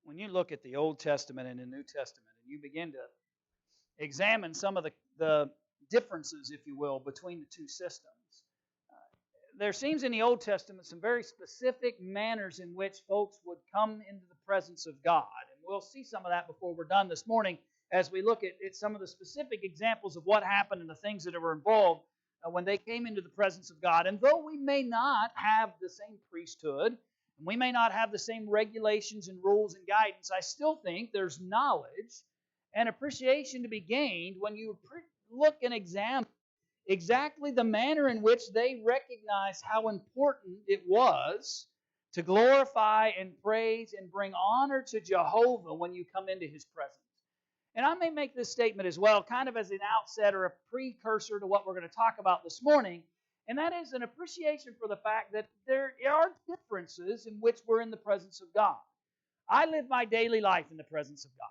When you look at the Old Testament and the New Testament, and you begin to examine some of the differences, if you will, between the two systems, there seems in the Old Testament some very specific manners in which folks would come into the presence of God. And we'll see some of that before we're done this morning as we look at some of the specific examples of what happened and the things that were involved when they came into the presence of God. And though we may not have the same priesthood, and we may not have the same regulations and rules and guidance, I still think there's knowledge and appreciation to be gained when you look and examine exactly the manner in which they recognized how important it was to glorify and praise and bring honor to Jehovah when you come into His presence. And I may make this statement as well, kind of as an outset or a precursor to what we're going to talk about this morning, and that is an appreciation for the fact that there are differences in which we're in the presence of God. I live my daily life in the presence of God.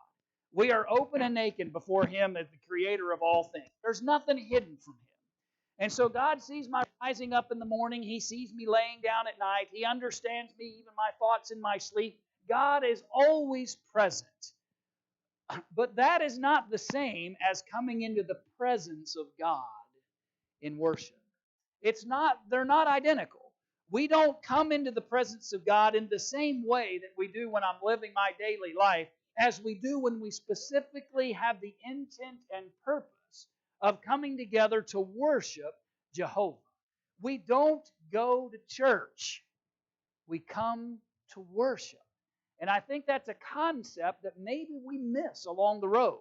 We are open and naked before Him as the Creator of all things. There's nothing hidden from Him. And so God sees my rising up in the morning. He sees me laying down at night. He understands me, even my thoughts in my sleep. God is always present. But that is not the same as coming into the presence of God in worship. They're not identical. We don't come into the presence of God in the same way that we do when I'm living my daily life as we do when we specifically have the intent and purpose of coming together to worship Jehovah. We don't go to church. We come to worship. And I think that's a concept that maybe we miss along the road.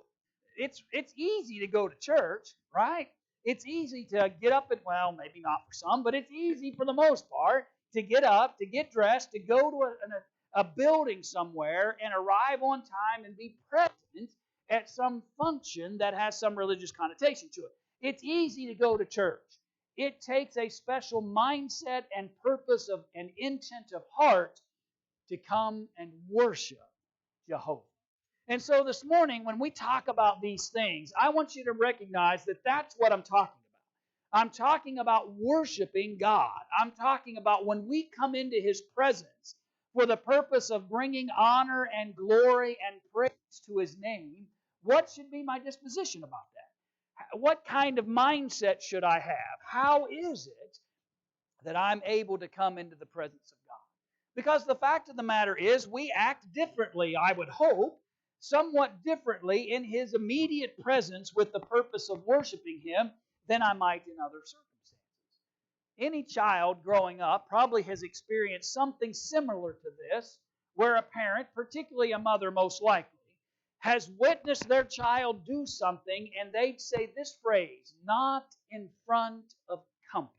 It's easy to go to church, right? It's easy to get up and, well, maybe not for some, but it's easy for the most part to get up, to get dressed, to go to a building somewhere and arrive on time and be present at some function that has some religious connotation to it. It's easy to go to church. It takes a special mindset and purpose of an intent of heart to come and worship Jehovah. And so this morning, when we talk about these things, I want you to recognize that that's what I'm talking about. I'm talking about worshiping God. I'm talking about when we come into His presence for the purpose of bringing honor and glory and praise to His name, what should be my disposition about that? What kind of mindset should I have? How is it that I'm able to come into the presence of God? Because the fact of the matter is, we act differently, I would hope, somewhat differently in His immediate presence with the purpose of worshiping Him than I might in other circumstances. Any child growing up probably has experienced something similar to this, where a parent, particularly a mother most likely, has witnessed their child do something and they'd say this phrase, not in front of company.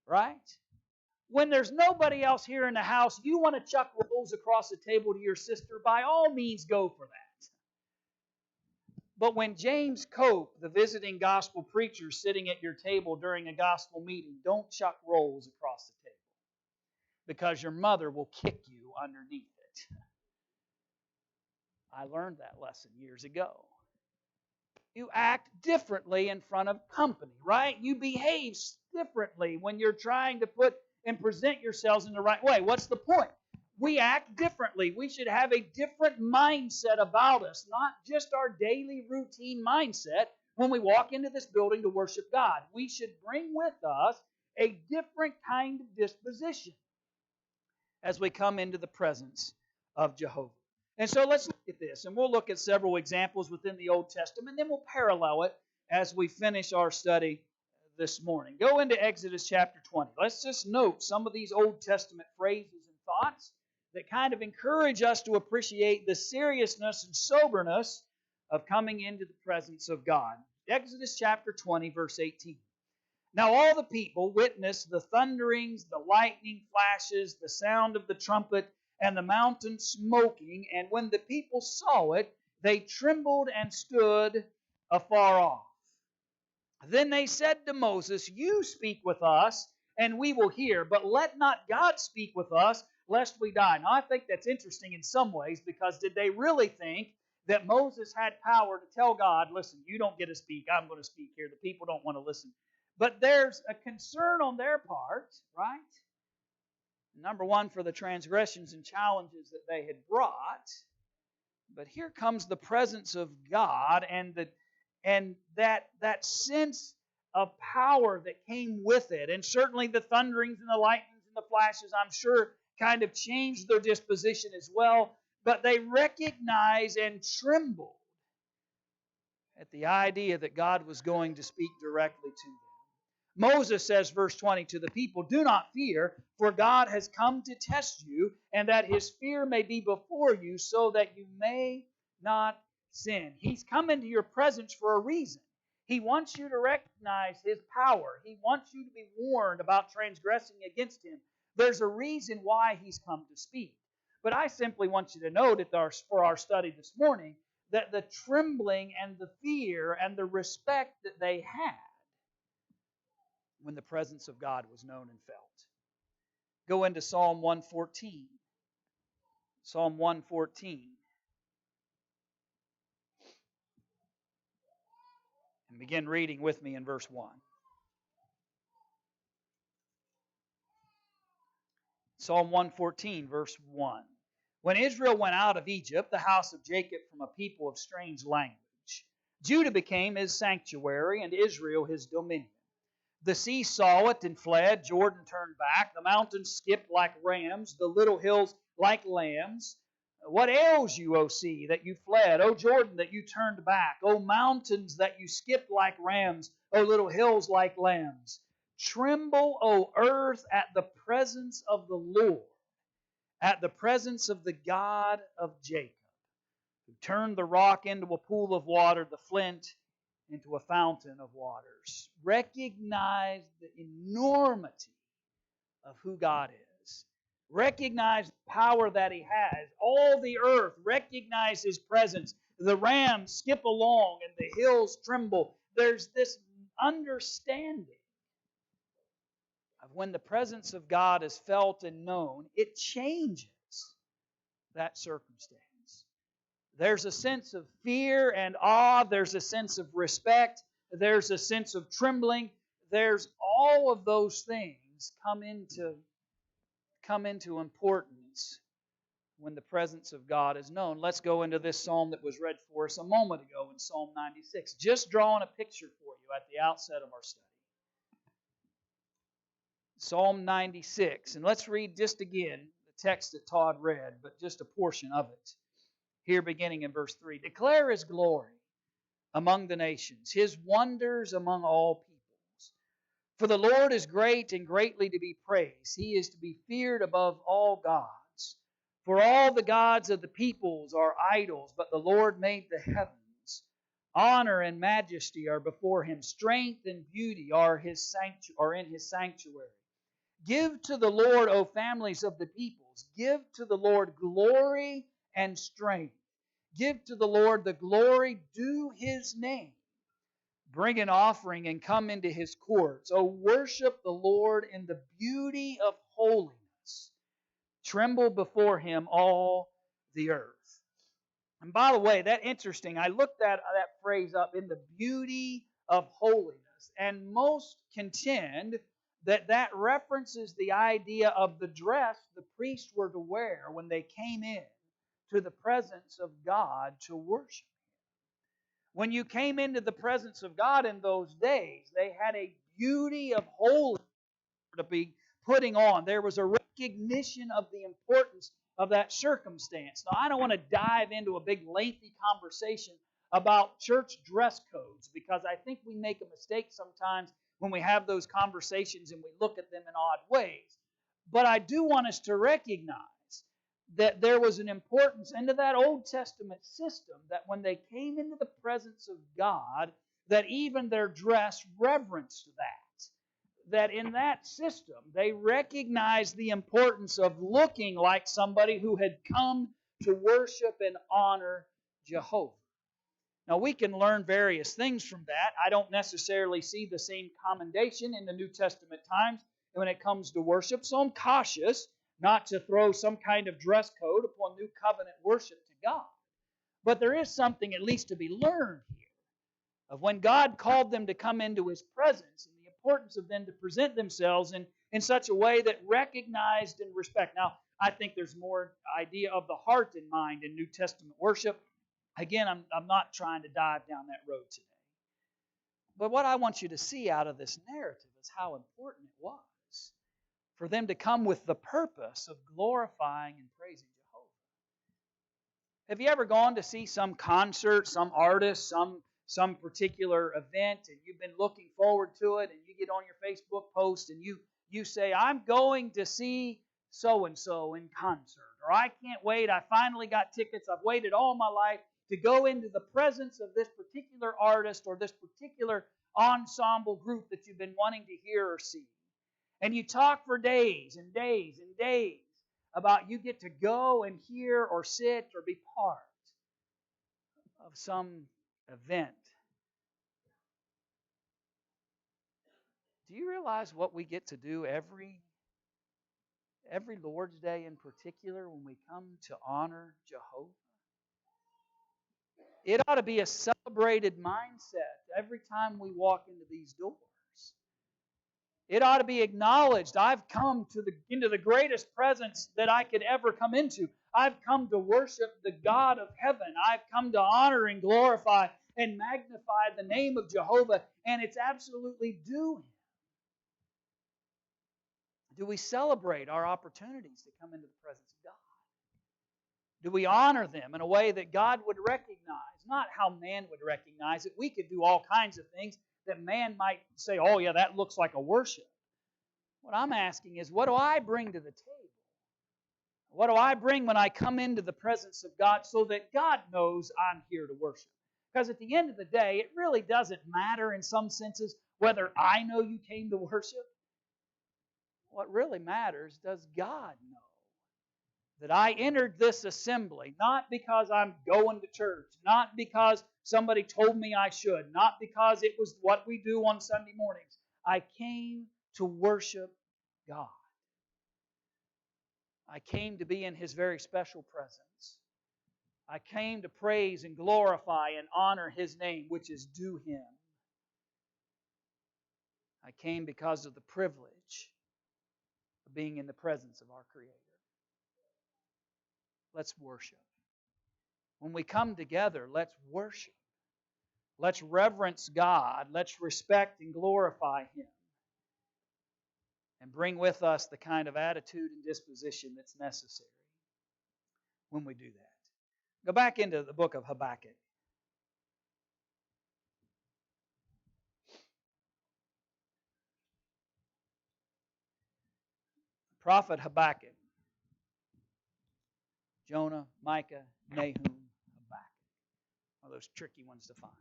Right? When there's nobody else here in the house, you want to chuck rolls across the table to your sister, by all means go for that. But when James Cope, the visiting gospel preacher, sitting at your table during a gospel meeting, don't chuck rolls across the table because your mother will kick you underneath it. I learned that lesson years ago. You act differently in front of company, right? You behave differently when you're trying to put and present yourselves in the right way. What's the point? We act differently. We should have a different mindset about us, not just our daily routine mindset when we walk into this building to worship God. We should bring with us a different kind of disposition as we come into the presence of Jehovah. And so let's look at this, and we'll look at several examples within the Old Testament, then we'll parallel it as we finish our study this morning. Go into Exodus chapter 20. Let's just note some of these Old Testament phrases and thoughts that kind of encourage us to appreciate the seriousness and soberness of coming into the presence of God. Exodus chapter 20, verse 18. Now all the people witnessed the thunderings, the lightning flashes, the sound of the trumpet, and the mountain smoking, and when the people saw it, they trembled and stood afar off. Then they said to Moses, "You speak with us, and we will hear, but let not God speak with us, lest we die." Now I think that's interesting in some ways, because did they really think that Moses had power to tell God, listen, you don't get to speak, I'm going to speak here, the people don't want to listen. But there's a concern on their part, right? Number one, for the transgressions and challenges that they had brought. But here comes the presence of God and that sense of power that came with it. And certainly the thunderings and the lightnings and the flashes, I'm sure, kind of changed their disposition as well. But they recognized and trembled at the idea that God was going to speak directly to them. Moses says, verse 20, to the people, do not fear, for God has come to test you, and that His fear may be before you, so that you may not sin. He's come into your presence for a reason. He wants you to recognize His power. He wants you to be warned about transgressing against Him. There's a reason why He's come to speak. But I simply want you to note for our study this morning that the trembling and the fear and the respect that they had when the presence of God was known and felt. Go into Psalm 114. Psalm 114. And begin reading with me in verse 1. Psalm 114, verse 1. When Israel went out of Egypt, the house of Jacob from a people of strange language, Judah became his sanctuary and Israel his dominion. The sea saw it and fled. Jordan turned back. The mountains skipped like rams, the little hills like lambs. What ails you, O sea, that you fled? O Jordan, that you turned back? O mountains, that you skipped like rams? O little hills like lambs? Tremble, O earth, at the presence of the Lord, at the presence of the God of Jacob, who turned the rock into a pool of water, the flint into a fountain of waters. Recognize the enormity of who God is. Recognize the power that He has. All the earth recognize His presence. The rams skip along and the hills tremble. There's this understanding of when the presence of God is felt and known, it changes that circumstance. There's a sense of fear and awe. There's a sense of respect. There's a sense of trembling. There's all of those things come into importance when the presence of God is known. Let's go into this psalm that was read for us a moment ago in Psalm 96. Just drawing a picture for you at the outset of our study. Psalm 96. And let's read just again the text that Todd read, but just a portion of it. Here beginning in verse 3. Declare His glory among the nations, His wonders among all peoples. For the Lord is great and greatly to be praised. He is to be feared above all gods. For all the gods of the peoples are idols, but the Lord made the heavens. Honor and majesty are before Him. Strength and beauty are in His sanctuary. Give to the Lord, O families of the peoples. Give to the Lord glory and strength. Give to the Lord the glory due His name. Bring an offering and come into His courts. O worship the Lord in the beauty of holiness. Tremble before Him, all the earth. And by the way, that's interesting. I looked that phrase up, in the beauty of holiness. And most contend that references the idea of the dress the priests were to wear when they came in to the presence of God to worship Him. When you came into the presence of God in those days, they had a beauty of holiness to be putting on. There was a recognition of the importance of that circumstance. Now, I don't want to dive into a big lengthy conversation about church dress codes, because I think we make a mistake sometimes when we have those conversations and we look at them in odd ways. But I do want us to recognize that there was an importance into that Old Testament system, that when they came into the presence of God, that even their dress reverenced that. That in that system, they recognized the importance of looking like somebody who had come to worship and honor Jehovah. Now, we can learn various things from that. I don't necessarily see the same commendation in the New Testament times when it comes to worship, so I'm cautious not to throw some kind of dress code upon New Covenant worship to God. But there is something at least to be learned here of when God called them to come into His presence and the importance of them to present themselves in such a way that recognized and respect. Now, I think there's more idea of the heart in mind in New Testament worship. Again, I'm not trying to dive down that road today. But what I want you to see out of this narrative is how important it was for them to come with the purpose of glorifying and praising Jehovah. Have you ever gone to see some concert, some artist, some particular event, and you've been looking forward to it, and you get on your Facebook post and you say, I'm going to see so-and-so in concert, or I can't wait, I finally got tickets, I've waited all my life to go into the presence of this particular artist or this particular ensemble group that you've been wanting to hear or see. And you talk for days and days and days about you get to go and hear or sit or be part of some event. Do you realize what we get to do every Lord's Day in particular when we come to honor Jehovah? It ought to be a celebrated mindset every time we walk into these doors. It ought to be acknowledged. I've come into the greatest presence that I could ever come into. I've come to worship the God of heaven. I've come to honor and glorify and magnify the name of Jehovah, and it's absolutely due Him. Do we celebrate our opportunities to come into the presence of God? Do we honor them in a way that God would recognize? Not how man would recognize it. We could do all kinds of things that man might say, oh yeah, that looks like a worship. What I'm asking is, what do I bring to the table? What do I bring when I come into the presence of God so that God knows I'm here to worship? Because at the end of the day, it really doesn't matter in some senses whether I know you came to worship. What really matters, does God know that I entered this assembly not because I'm going to church, not because somebody told me I should, not because it was what we do on Sunday mornings. I came to worship God. I came to be in His very special presence. I came to praise and glorify and honor His name, which is due Him. I came because of the privilege of being in the presence of our Creator. Let's worship. When we come together, let's worship. Let's reverence God. Let's respect and glorify Him. And bring with us the kind of attitude and disposition that's necessary when we do that. Go back into the book of Habakkuk. Prophet Habakkuk. Jonah, Micah, Nahum, Habakkuk. One of those tricky ones to find.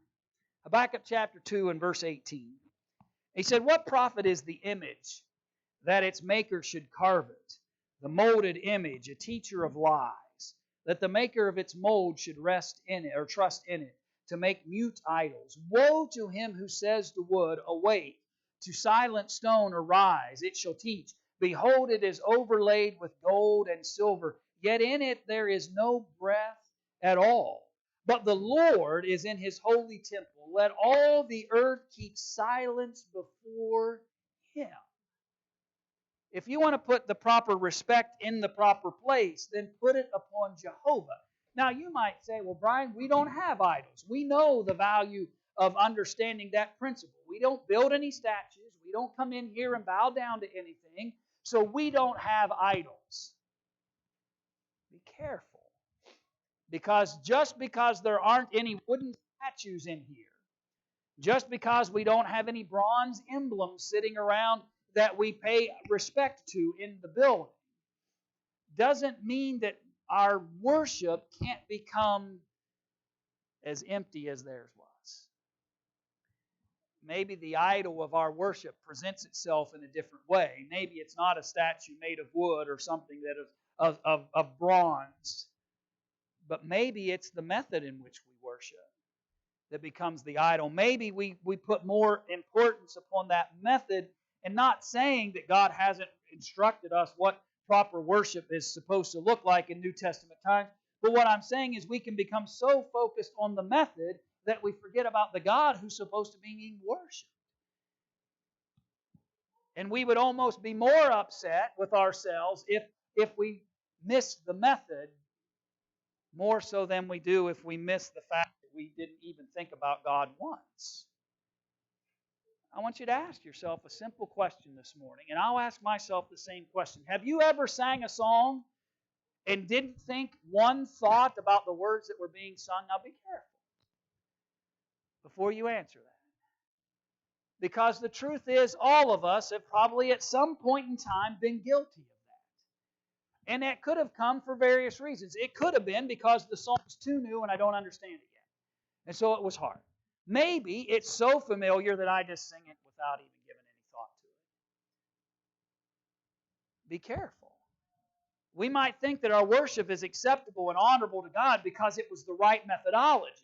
Habakkuk chapter 2 and verse 18. He said, what profit is the image that its maker should carve it? The molded image, a teacher of lies, that the maker of its mold should rest in it or trust in it, to make mute idols. Woe to him who says to wood, awake, to silent stone, arise, it shall teach. Behold, it is overlaid with gold and silver, yet in it there is no breath at all. But the Lord is in His holy temple. Let all the earth keep silence before Him. If you want to put the proper respect in the proper place, then put it upon Jehovah. Now you might say, well, Brian, we don't have idols. We know the value of understanding that principle. We don't build any statues. We don't come in here and bow down to anything. So we don't have idols. Be careful. Because just because there aren't any wooden statues in here, just because we don't have any bronze emblems sitting around that we pay respect to in the building, doesn't mean that our worship can't become as empty as theirs was. Maybe the idol of our worship presents itself in a different way. Maybe it's not a statue made of wood or something that of bronze. But maybe it's the method in which we worship that becomes the idol. Maybe we put more importance upon that method, and not saying that God hasn't instructed us what proper worship is supposed to look like in New Testament times. But what I'm saying is we can become so focused on the method that we forget about the God who's supposed to be being worshipped. And we would almost be more upset with ourselves if we missed the method more so than we do if we miss the fact that we didn't even think about God once. I want you to ask yourself a simple question this morning, and I'll ask myself the same question. Have you ever sang a song and didn't think one thought about the words that were being sung? Now be careful before you answer that. Because the truth is, all of us have probably at some point in time been guilty of that. And that could have come for various reasons. It could have been because the song's too new and I don't understand it yet. And so it was hard. Maybe it's so familiar that I just sing it without even giving any thought to it. Be careful. We might think that our worship is acceptable and honorable to God because it was the right methodology.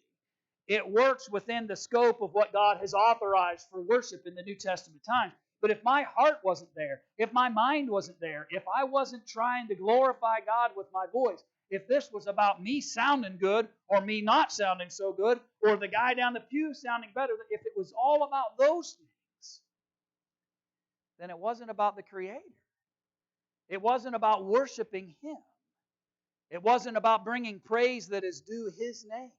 It works within the scope of what God has authorized for worship in the New Testament times. But if my heart wasn't there, if my mind wasn't there, if I wasn't trying to glorify God with my voice, if this was about me sounding good or me not sounding so good, or the guy down the pew sounding better, if it was all about those things, then it wasn't about the Creator. It wasn't about worshiping Him. It wasn't about bringing praise that is due His name.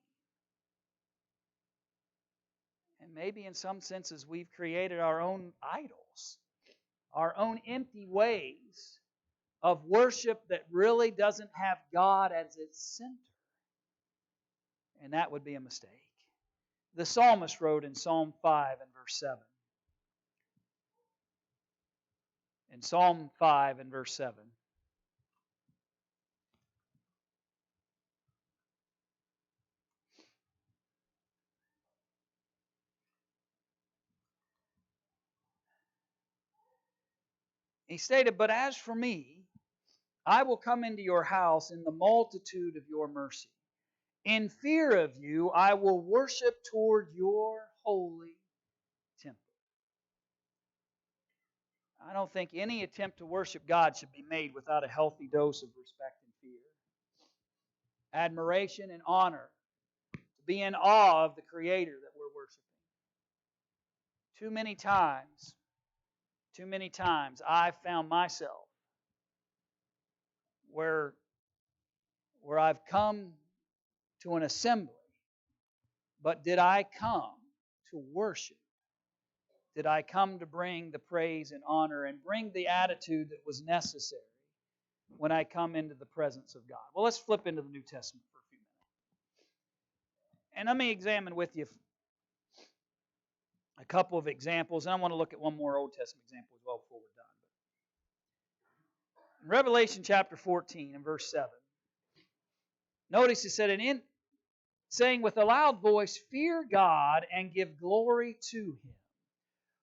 And maybe in some senses we've created our own idols, our own empty ways of worship that really doesn't have God as its center. And that would be a mistake. The psalmist wrote in Psalm 5 and verse 7. In Psalm 5 and verse 7. He stated, "But as for me, I will come into your house in the multitude of your mercy. In fear of you, I will worship toward your holy temple." I don't think any attempt to worship God should be made without a healthy dose of respect and fear. Admiration and honor. To be in awe of the Creator that we're worshiping. Too many times, I've found myself where I've come to an assembly, but did I come to worship? Did I come to bring the praise and honor and bring the attitude that was necessary when I come into the presence of God? Well, let's flip into the New Testament for a few minutes. And let me examine with you a couple of examples. And I want to look at one more Old Testament example as well before we're done. In Revelation chapter 14 and verse 7, notice it said, "And saying with a loud voice, fear God and give glory to Him.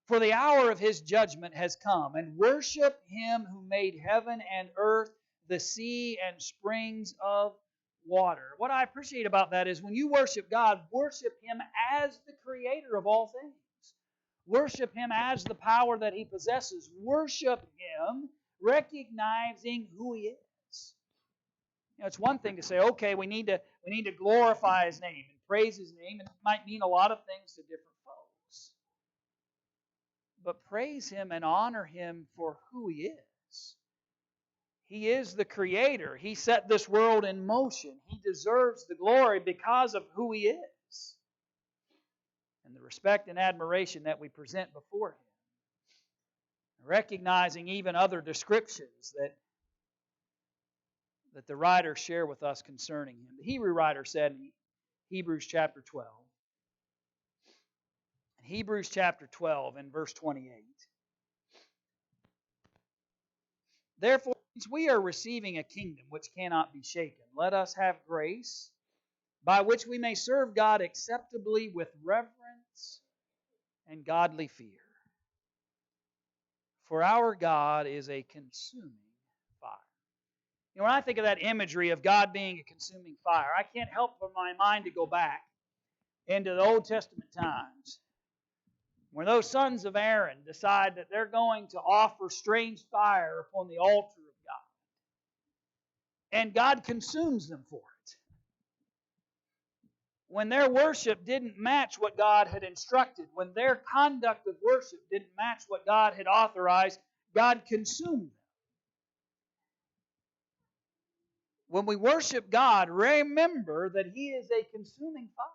For the hour of His judgment has come, and worship Him who made heaven and earth, the sea and springs of water." What I appreciate about that is when you worship God, worship Him as the Creator of all things. Worship Him as the power that He possesses. Worship Him recognizing who He is. You know, it's one thing to say, okay, we need to glorify His name and praise His name, and it might mean a lot of things to different folks. But praise Him and honor Him for who He is. He is the Creator. He set this world in motion. He deserves the glory because of who He is. And the respect and admiration that we present before Him. Recognizing even other descriptions that the writers share with us concerning Him. The Hebrew writer said in Hebrews chapter 12, Hebrews chapter 12 and verse 28. "Therefore, since we are receiving a kingdom which cannot be shaken, let us have grace by which we may serve God acceptably with reverence and godly fear. For our God is a consuming fire." You know, when I think of that imagery of God being a consuming fire, I can't help for my mind to go back into the Old Testament times when those sons of Aaron decide that they're going to offer strange fire upon the altar of God. And God consumes them for it. When their worship didn't match what God had instructed, when their conduct of worship didn't match what God had authorized, God consumed them. When we worship God, remember that He is a consuming fire.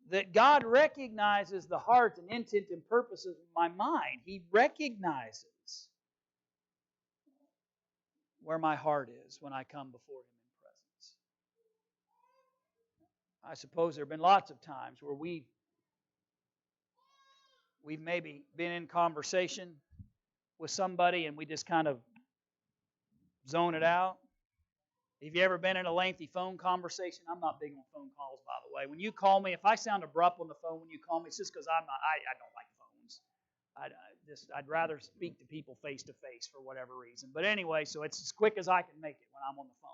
That God recognizes the heart and intent and purposes of my mind. He recognizes where my heart is when I come before Him in presence. I suppose there have been lots of times where we've maybe been in conversation with somebody and we just kind of zone it out. Have you ever been in a lengthy phone conversation? I'm not big on phone calls, by the way. When you call me, if I sound abrupt on the phone when you call me, it's just because I don't like phones. I'd rather speak to people face to face for whatever reason. But anyway, so it's as quick as I can make it when I'm on the phone.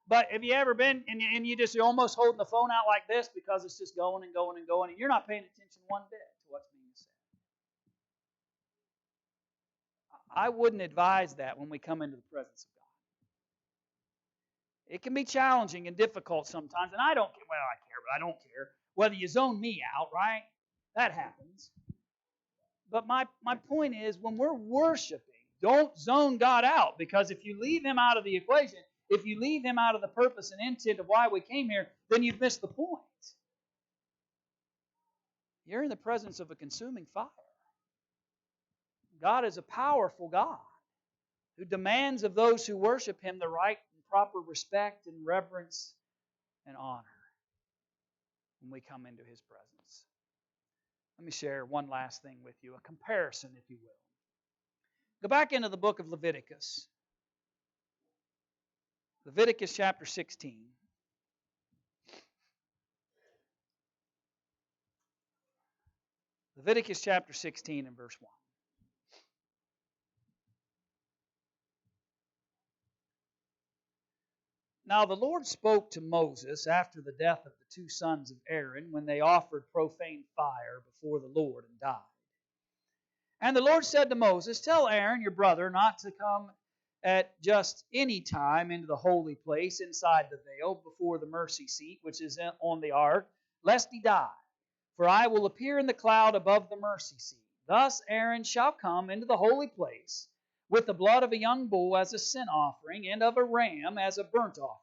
But have you ever been and you're almost holding the phone out like this because it's just going and going and going, and you're not paying attention one bit to what's being said? I wouldn't advise that when we come into the presence of God. It can be challenging and difficult sometimes, and I don't care. Well, I care, but I don't care whether you zone me out, right? That happens. But my point is, when we're worshiping, don't zone God out, because if you leave Him out of the equation, if you leave Him out of the purpose and intent of why we came here, then you've missed the point. You're in the presence of a consuming fire. God is a powerful God who demands of those who worship Him the right and proper respect and reverence and honor when we come into His presence. Let me share one last thing with you, a comparison, if you will. Go back into the book of Leviticus. Leviticus chapter 16. Leviticus chapter 16 and verse 1. Now the Lord spoke to Moses after the death of the two sons of Aaron, when they offered profane fire before the Lord and died. And the Lord said to Moses, tell Aaron your brother not to come at just any time into the holy place inside the veil before the mercy seat which is on the ark, lest he die. For I will appear in the cloud above the mercy seat. Thus Aaron shall come into the holy place with the blood of a young bull as a sin offering, and of a ram as a burnt offering.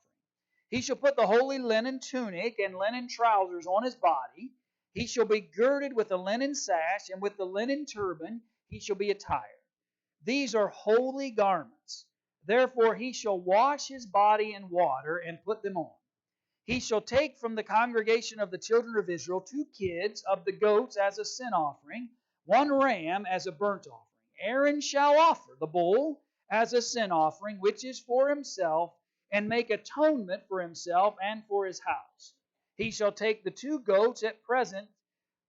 He shall put the holy linen tunic and linen trousers on his body. He shall be girded with a linen sash, and with the linen turban he shall be attired. These are holy garments. Therefore he shall wash his body in water and put them on. He shall take from the congregation of the children of Israel 2 kids of the goats as a sin offering, 1 ram as a burnt offering. Aaron shall offer the bull as a sin offering, which is for himself, and make atonement for himself and for his house. He shall take the 2 goats at present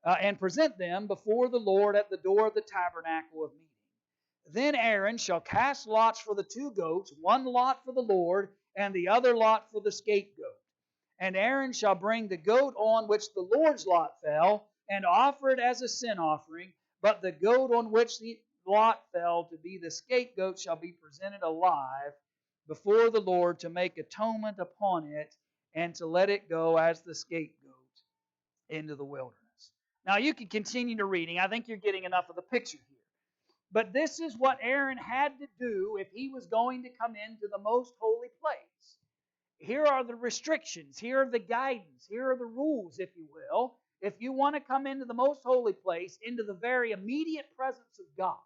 and present them before the Lord at the door of the tabernacle of meeting. Then Aaron shall cast lots for the 2 goats, 1 lot for the Lord, and the other lot for the scapegoat. And Aaron shall bring the goat on which the Lord's lot fell, and offer it as a sin offering, but the goat on which the lot fell to be the scapegoat shall be presented alive before the Lord to make atonement upon it, and to let it go as the scapegoat into the wilderness. Now you can continue to reading. I think you're getting enough of the picture here. But this is what Aaron had to do if he was going to come into the most holy place. Here are the restrictions. Here are the guidance. Here are the rules, if you will. If you want to come into the most holy place, into the very immediate presence of God,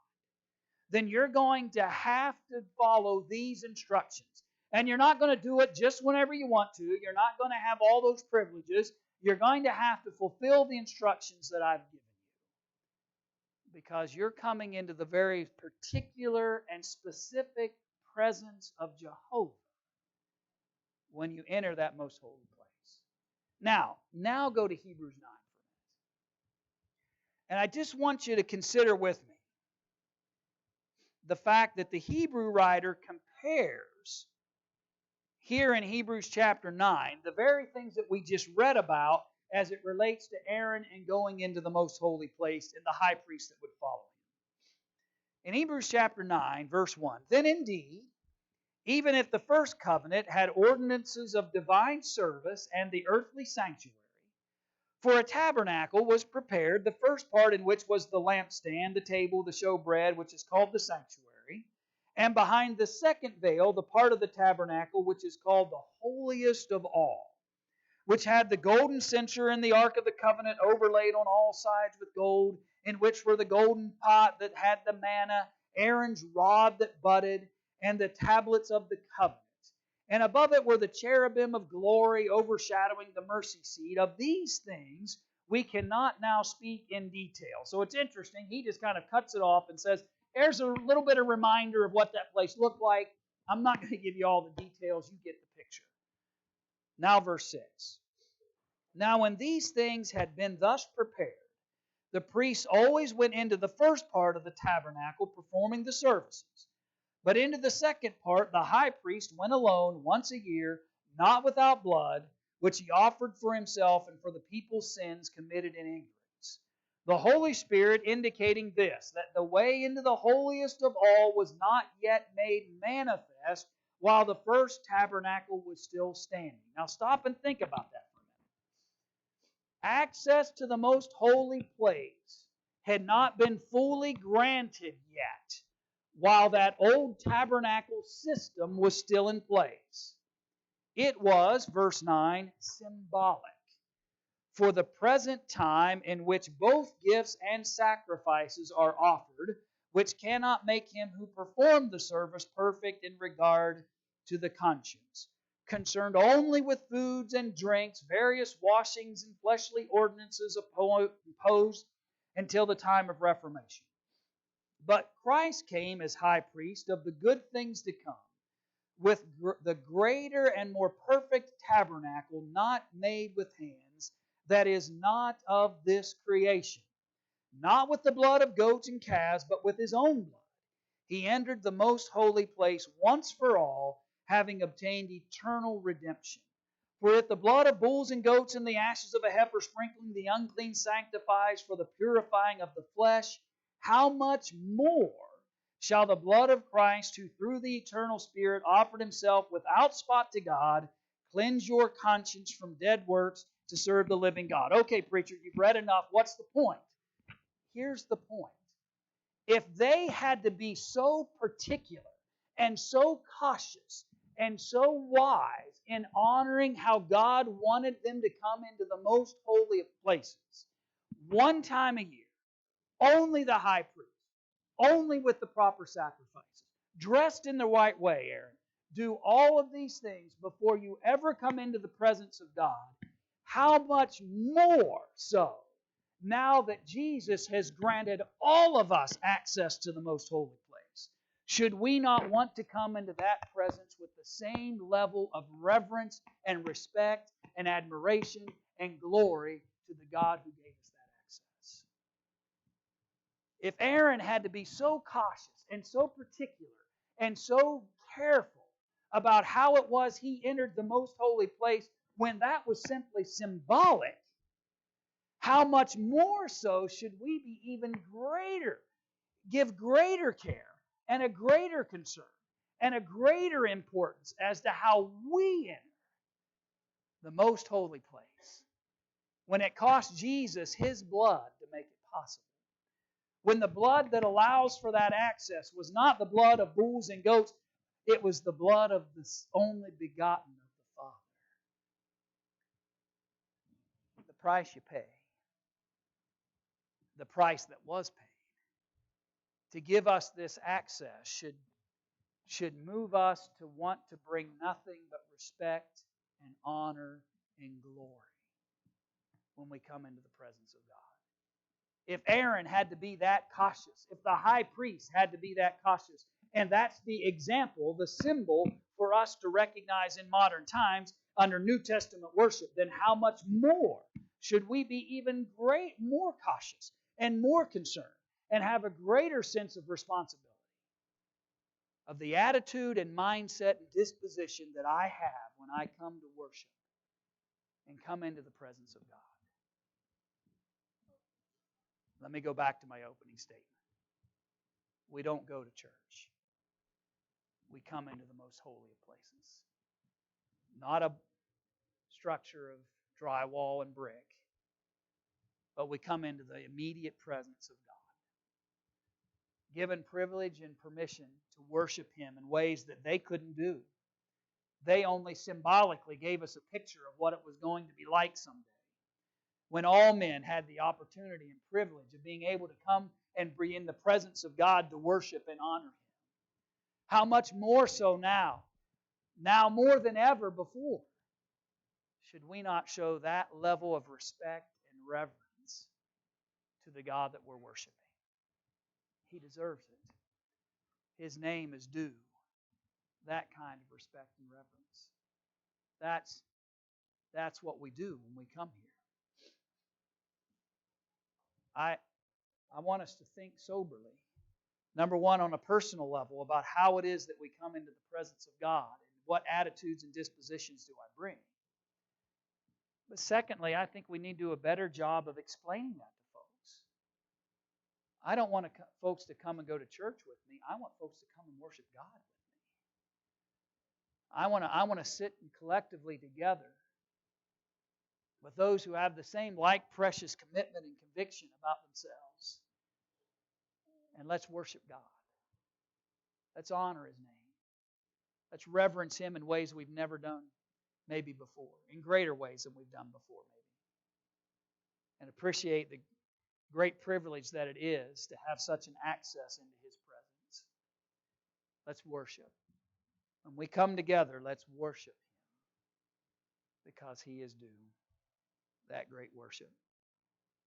then you're going to have to follow these instructions. And you're not going to do it just whenever you want to. You're not going to have all those privileges. You're going to have to fulfill the instructions that I've given you, because you're coming into the very particular and specific presence of Jehovah when you enter that most holy place. Now go to Hebrews 9 for a minute. And I just want you to consider with me the fact that the Hebrew writer compares here in Hebrews chapter 9 the very things that we just read about as it relates to Aaron and going into the most holy place and the high priest that would follow him. In Hebrews chapter 9, verse 1, then indeed, even if the first covenant had ordinances of divine service and the earthly sanctuary, For a tabernacle was prepared, the first part in which was the lampstand, the table, the showbread, which is called the sanctuary, and behind the second veil, the part of the tabernacle which is called the holiest of all, which had the golden censer and the ark of the covenant overlaid on all sides with gold, in which were the golden pot that had the manna, Aaron's rod that budded, and the tablets of the covenant. And above it were the cherubim of glory overshadowing the mercy seat. Of these things we cannot now speak in detail. So it's interesting. He just kind of cuts it off and says, there's a little bit of reminder of what that place looked like. I'm not going to give you all the details. You get the picture. Now verse 6. Now when these things had been thus prepared, the priests always went into the first part of the tabernacle performing the services. But into the second part the high priest went alone once a year, not without blood, which he offered for himself and for the people's sins committed in ignorance. The Holy Spirit indicating this, that the way into the holiest of all was not yet made manifest while the first tabernacle was still standing. Now stop and think about that for a minute. Access to the most holy place had not been fully granted yet while that old tabernacle system was still in place. It was, verse 9, symbolic for the present time in which both gifts and sacrifices are offered, which cannot make him who performed the service perfect in regard to the conscience, concerned only with foods and drinks, various washings and fleshly ordinances opposed until the time of Reformation. But Christ came as high priest of the good things to come, with the greater and more perfect tabernacle not made with hands, that is not of this creation. Not with the blood of goats and calves, but with his own blood. He entered the most holy place once for all, having obtained eternal redemption. For if the blood of bulls and goats and the ashes of a heifer sprinkling the unclean sanctifies for the purifying of the flesh, how much more shall the blood of Christ, who through the eternal Spirit offered himself without spot to God, cleanse your conscience from dead works to serve the living God? Okay, preacher, you've read enough. What's the point? Here's the point. If they had to be so particular and so cautious and so wise in honoring how God wanted them to come into the most holy of places, one time a year, only the high priest, only with the proper sacrifices, dressed in the right way, Aaron, do all of these things before you ever come into the presence of God, how much more so now that Jesus has granted all of us access to the most holy place? Should we not want to come into that presence with the same level of reverence and respect and admiration and glory to the God who gave us that access? If Aaron had to be so cautious and so particular and so careful about how it was he entered the most holy place when that was simply symbolic, how much more so should we be even greater, give greater care and a greater concern and a greater importance as to how we enter the most holy place when it cost Jesus his blood to make it possible? When the blood that allows for that access was not the blood of bulls and goats, it was the blood of the only begotten of the Father. The price you pay, the price that was paid, to give us this access should move us to want to bring nothing but respect and honor and glory when we come into the presence of God. If Aaron had to be that cautious, if the high priest had to be that cautious, and that's the example, the symbol for us to recognize in modern times under New Testament worship, then how much more should we be even more cautious and more concerned and have a greater sense of responsibility of the attitude and mindset and disposition that I have when I come to worship and come into the presence of God. Let me go back to my opening statement. We don't go to church. We come into the most holy of places. Not a structure of drywall and brick, but we come into the immediate presence of God, given privilege and permission to worship Him in ways that they couldn't do. They only symbolically gave us a picture of what it was going to be like someday, when all men had the opportunity and privilege of being able to come and be in the presence of God to worship and honor Him. How much more so now? Now more than ever before. Should we not show that level of respect and reverence to the God that we're worshiping? He deserves it. His name is due that kind of respect and reverence. That's what we do when we come here. I want us to think soberly. Number one, on a personal level, about how it is that we come into the presence of God and what attitudes and dispositions do I bring. But secondly, I think we need to do a better job of explaining that to folks. I don't want folks to come and go to church with me. I want folks to come and worship God with me. I want to sit collectively together with those who have the same like precious commitment and conviction about themselves. And let's worship God. Let's honor His name. Let's reverence Him in ways we've never done maybe before, in greater ways than we've done before maybe. And appreciate the great privilege that it is to have such an access into His presence. Let's worship. When we come together, let's worship Him because He is due that great worship.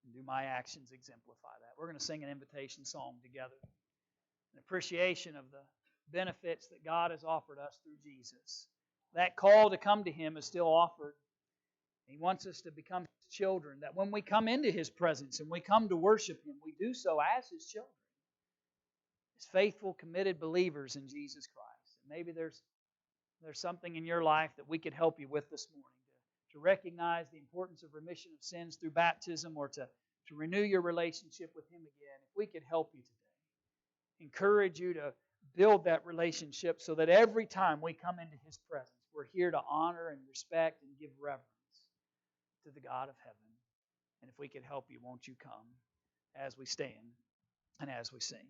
And do my actions exemplify that? We're going to sing an invitation song together. An appreciation of the benefits that God has offered us through Jesus. That call to come to Him is still offered. He wants us to become His children, that when we come into His presence and we come to worship Him, we do so as His children, as faithful, committed believers in Jesus Christ. And maybe there's something in your life that we could help you with this morning to recognize the importance of remission of sins through baptism, or to renew your relationship with Him again. If we could help you today, encourage you to build that relationship so that every time we come into His presence, we're here to honor and respect and give reverence to the God of heaven. And if we could help you, won't you come as we stand and as we sing?